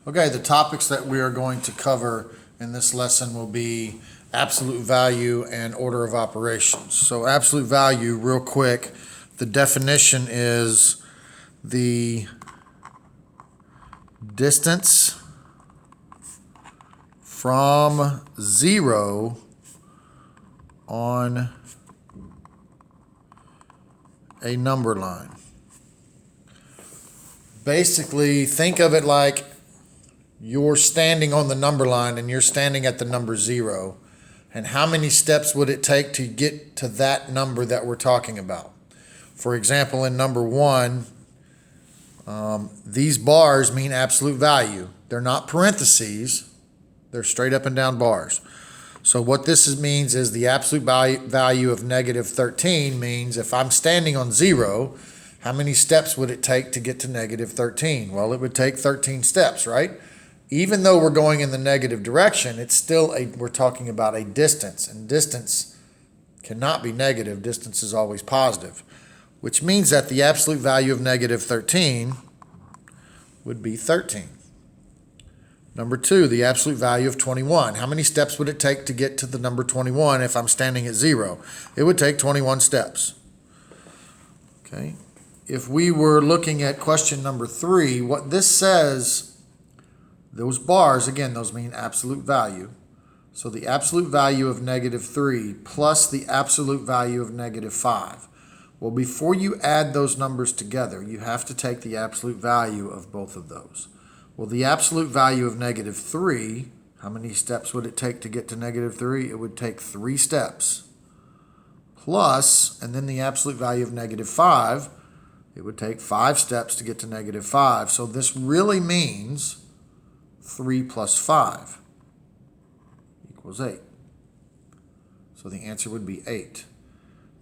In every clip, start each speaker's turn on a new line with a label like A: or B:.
A: Okay, the topics that we are going to cover in this lesson will be absolute value and order of operations. So absolute value, real quick, the definition is the distance from zero on a number line. Basically, think of it like you're standing on the number line and you're standing at the number 0. And how many steps would it take to get to that number that we're talking about? For example, in number 1, these bars mean absolute value. They're not parentheses. They're straight up and down bars. So what this means is the absolute value of negative 13 means if I'm standing on 0, how many steps would it take to get to negative 13? Well, it would take 13 steps, right? Even though we're going in the negative direction, it's still we're talking about a distance, and distance cannot be negative. Distance is always positive, which means that the absolute value of negative 13 would be 13. Number 2, the absolute value of 21. How many steps would it take to get to the number 21 if I'm standing at 0? It would take 21 steps. Okay. If we were looking at question number 3, what this says, those bars, again, those mean absolute value. So the absolute value of negative 3 plus the absolute value of negative 5. Well, before you add those numbers together, you have to take the absolute value of both of those. Well, the absolute value of negative 3, how many steps would it take to get to negative 3? It would take 3 steps. Plus, and then the absolute value of negative 5, it would take 5 steps to get to negative 5. So this really means 3 plus 5 equals 8. So the answer would be 8.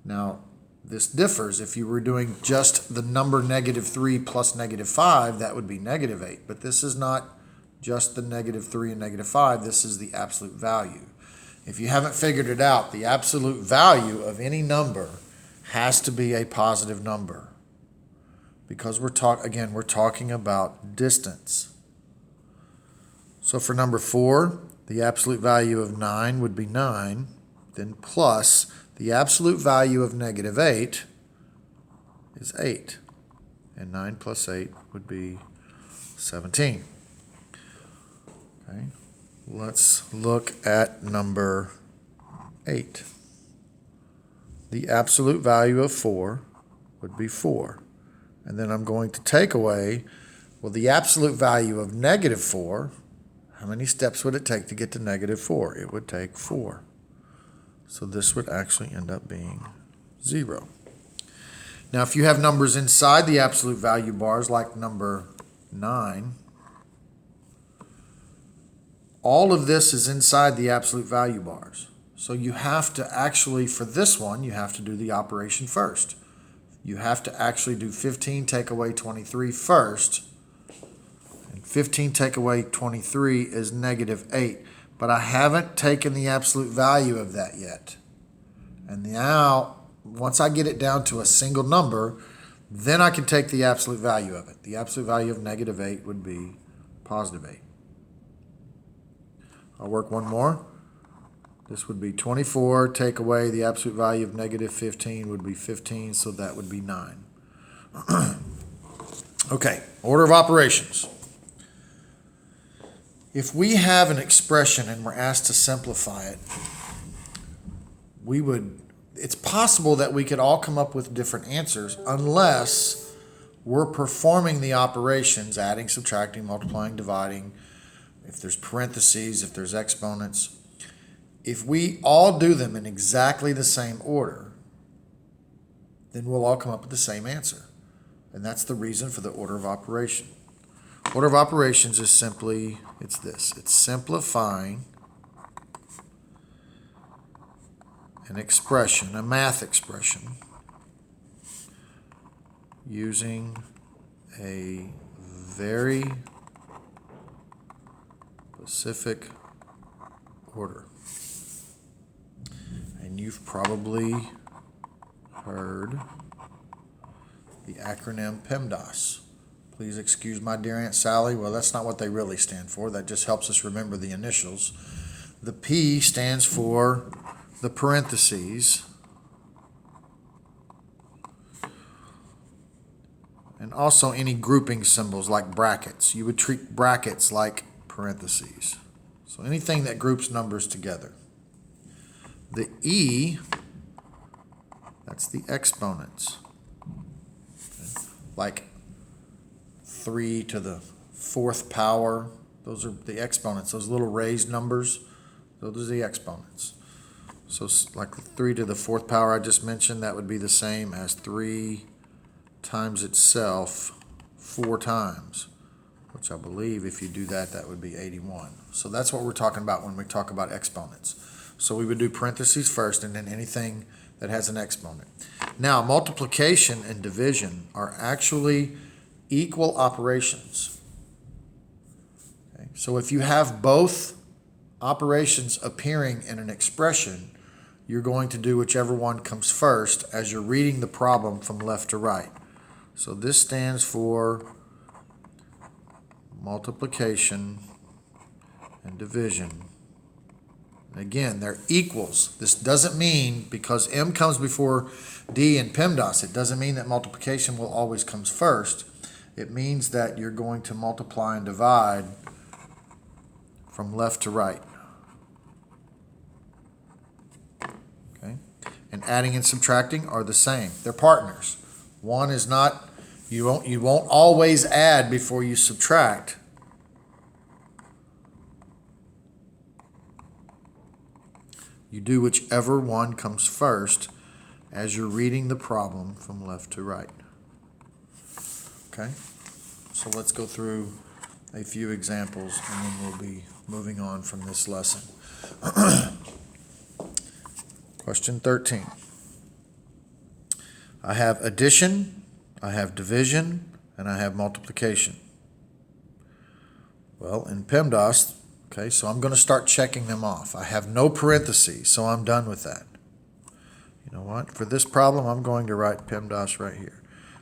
A: Now, this differs. If you were doing just the number negative 3 plus negative 5, that would be negative 8. But this is not just the negative 3 and negative 5. This is the absolute value. If you haven't figured it out, the absolute value of any number has to be a positive number. Because we're talking about distance. So for number 4, the absolute value of 9 would be 9, then plus the absolute value of negative 8 is 8. And 9 plus 8 would be 17. Okay. Let's look at number 8. The absolute value of 4 would be 4. And then I'm going to take away, well, the absolute value of negative 4, how many steps would it take to get to negative 4? It would take 4. So this would actually end up being 0. Now, if you have numbers inside the absolute value bars, like number 9, all of this is inside the absolute value bars. So you have to actually, for this one, you have to do the operation first. You have to actually do 15 take away 23 first. And 15 take away 23 is negative 8. But I haven't taken the absolute value of that yet. And now, once I get it down to a single number, then I can take the absolute value of it. The absolute value of negative 8 would be positive 8. I'll work one more. This would be 24, take away the absolute value of negative 15 would be 15, so that would be 9. Okay, order of operations. If we have an expression and we're asked to simplify it, it's possible that we could all come up with different answers unless we're performing the operations, adding, subtracting, multiplying, dividing, if there's parentheses, if there's exponents. If we all do them in exactly the same order, then we'll all come up with the same answer. And that's the reason for the order of operation. Order of operations is simply, it's this. It's simplifying an expression, a math expression, using a very specific order. And you've probably heard the acronym PEMDAS, Please excuse my dear Aunt Sally. Well, that's not what they really stand for. That just helps us remember the initials. The P stands for the parentheses. And also any grouping symbols like brackets. You would treat brackets like parentheses. So anything that groups numbers together. The E, that's the exponents. Okay. Like 3 to the 4th power. Those are the exponents. Those little raised numbers, those are the exponents. So like 3 to the 4th power I just mentioned, that would be the same as 3 times itself 4 times, which I believe if you do that, that would be 81. So that's what we're talking about when we talk about exponents. So we would do parentheses first and then anything that has an exponent. Now, multiplication and division are actually equal operations. Okay? So if you have both operations appearing in an expression, you're going to do whichever one comes first as you're reading the problem from left to right. So this stands for multiplication and division. Again, they're equals. This doesn't mean, because M comes before D in PEMDAS, it doesn't mean that multiplication will always come first. It means that you're going to multiply and divide from left to right. Okay? And adding and subtracting are the same. They're partners. One is not, you won't always add before you subtract. You do whichever one comes first as you're reading the problem from left to right. Okay? So let's go through a few examples and then we'll be moving on from this lesson. Question 13. I have addition, I have division, and I have multiplication. Well, in PEMDAS, okay, so I'm going to start checking them off. I have no parentheses, so I'm done with that. You know what? For this problem, I'm going to write PEMDAS right here.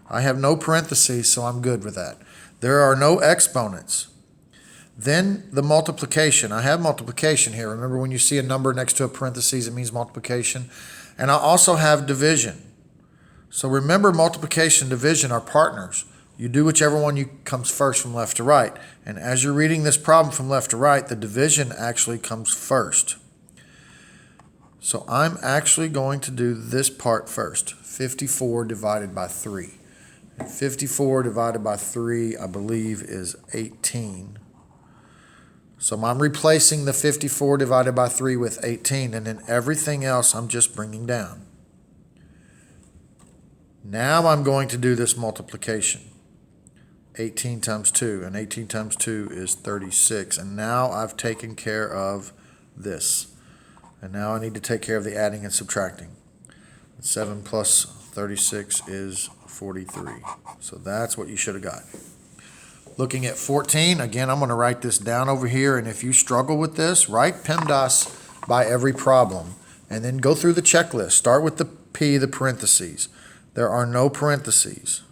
A: I have no parentheses, so I'm good with that. There are no exponents. Then the multiplication. I have multiplication here. Remember when you see a number next to a parentheses, it means multiplication. And I also have division. So remember, multiplication and division are partners. You do whichever one comes first from left to right. And as you're reading this problem from left to right, the division actually comes first. So I'm actually going to do this part first. 54 divided by 3. And 54 divided by 3, I believe, is 18. So I'm replacing the 54 divided by 3 with 18, and then everything else I'm just bringing down. Now I'm going to do this multiplication. 18 times 2, and 18 times 2 is 36. And now I've taken care of this. And now I need to take care of the adding and subtracting. 7 plus 36 is 43. So that's what you should have got. Looking at 14, again, I'm going to write this down over here. And if you struggle with this, write PEMDAS by every problem. And then go through the checklist. Start with the P, the parentheses. There are no parentheses.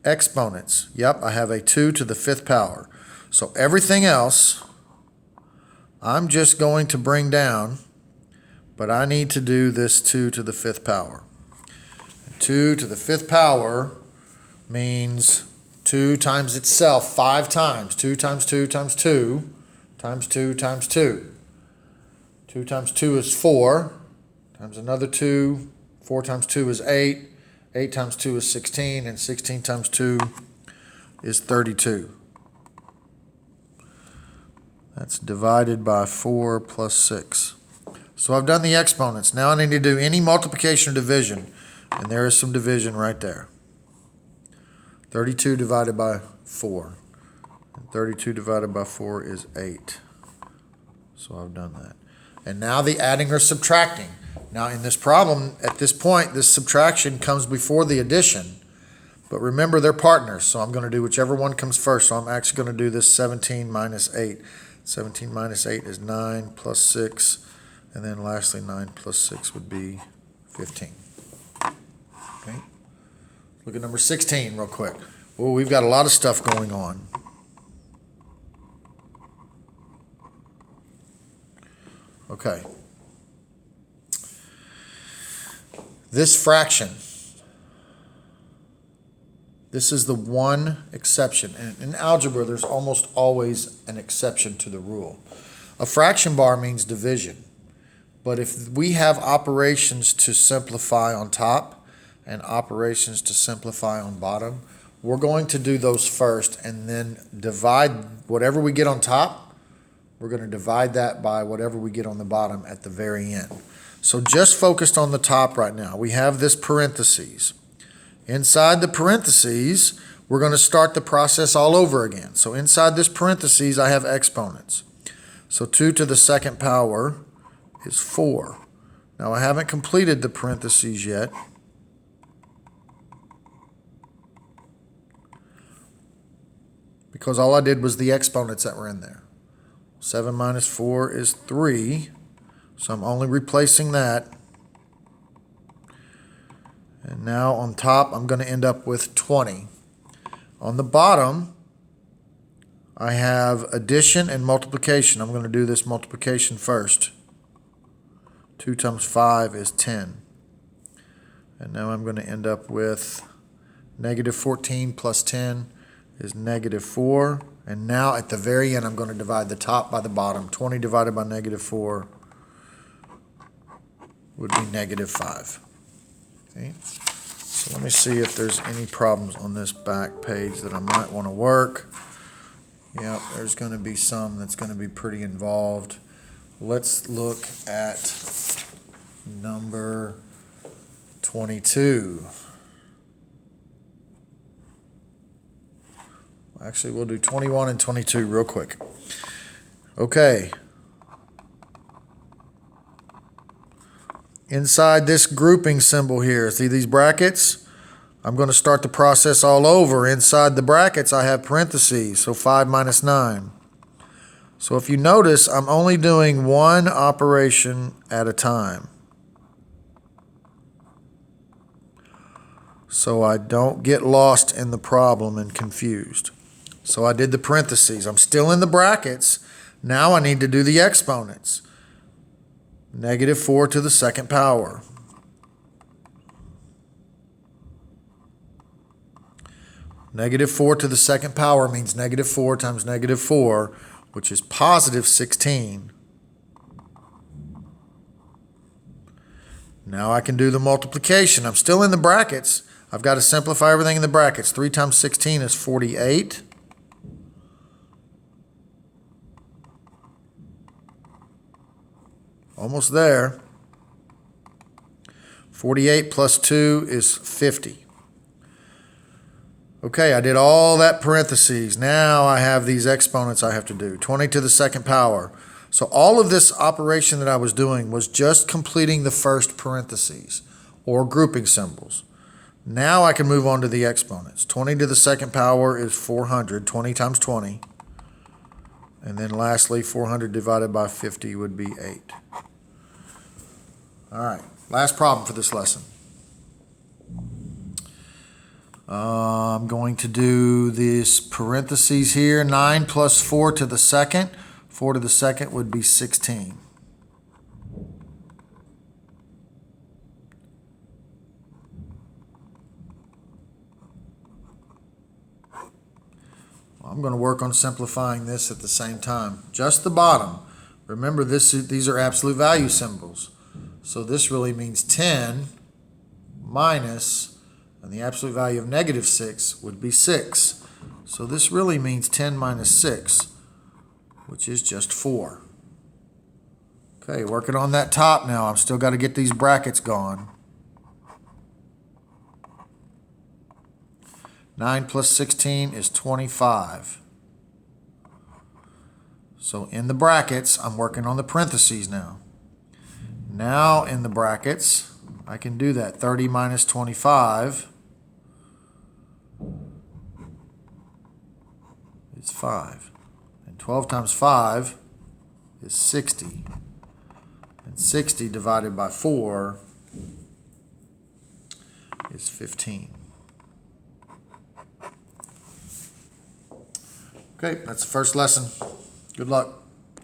A: Exponents. Yep, I have a 2 to the 5th power. So everything else, I'm just going to bring down, but I need to do this 2 to the 5th power. 2 to the 5th power means 2 times itself 5 times. 2 times 2 times 2 times 2 times 2. 2 times 2 is 4, times another 2. 4 times 2 is 8. 8 times 2 is 16, and 16 times 2 is 32. That's divided by 4 plus 6. So I've done the exponents. Now I need to do any multiplication or division, and there is some division right there. 32 divided by 4. And 32 divided by 4 is 8. So I've done that. And now the adding or subtracting. Now in this problem, at this point, this subtraction comes before the addition. But remember, they're partners, so I'm going to do whichever one comes first. So I'm actually going to do this 17 minus 8. 17 minus 8 is 9 plus 6. And then lastly, 9 plus 6 would be 15. Okay? Look at number 16 real quick. Well, we've got a lot of stuff going on. Okay. This fraction, this is the one exception. And in algebra, there's almost always an exception to the rule. A fraction bar means division. But if we have operations to simplify on top and operations to simplify on bottom, we're going to do those first and then divide whatever we get on top. We're going to divide that by whatever we get on the bottom at the very end. So just focused on the top right now. We have this parentheses. Inside the parentheses, we're going to start the process all over again. So inside this parentheses, I have exponents. So 2 to the second power is 4. Now I haven't completed the parentheses yet. Because all I did was the exponents that were in there. 7 minus 4 is 3. So I'm only replacing that. And now on top, I'm going to end up with 20. On the bottom, I have addition and multiplication. I'm going to do this multiplication first. 2 times 5 is 10. And now I'm going to end up with negative 14 plus 10 is negative 4. And now at the very end, I'm going to divide the top by the bottom. 20 divided by negative 4 would be negative 5. Okay. So let me see if there's any problems on this back page that I might want to work. Yep, there's going to be some that's going to be pretty involved. Let's look at number 22. Actually, we'll do 21 and 22 real quick. Okay. Inside this grouping symbol here, see these brackets? I'm going to start the process all over. Inside the brackets, I have parentheses, so 5 minus 9. So if you notice, I'm only doing one operation at a time. So I don't get lost in the problem and confused. So I did the parentheses. I'm still in the brackets. Now I need to do the exponents. Negative 4 to the second power. Negative 4 to the second power means negative 4 times negative 4, which is positive 16. Now I can do the multiplication. I'm still in the brackets. I've got to simplify everything in the brackets. 3 times 16 is 48. Almost there. 48 plus 2 is 50. Okay, I did all that parentheses. Now I have these exponents I have to do. 20 to the second power. So all of this operation that I was doing was just completing the first parentheses or grouping symbols. Now I can move on to the exponents. 20 to the second power is 400. 20 times 20. And then lastly, 400 divided by 50 would be 8. All right, last problem for this lesson. I'm going to do this parentheses here. 9 plus 4 to the second. 4 to the second would be 16. I'm going to work on simplifying this at the same time. Just the bottom. Remember, these are absolute value symbols. So this really means 10 minus, and the absolute value of negative 6 would be 6. So this really means 10 minus 6, which is just 4. Okay, working on that top now. I've still got to get these brackets gone. 9 plus 16 is 25. So in the brackets, I'm working on the parentheses now. Now in the brackets, I can do that. 30 minus 25 is 5. And 12 times 5 is 60. And 60 divided by 4 is 15. Okay, that's the first lesson. Good luck.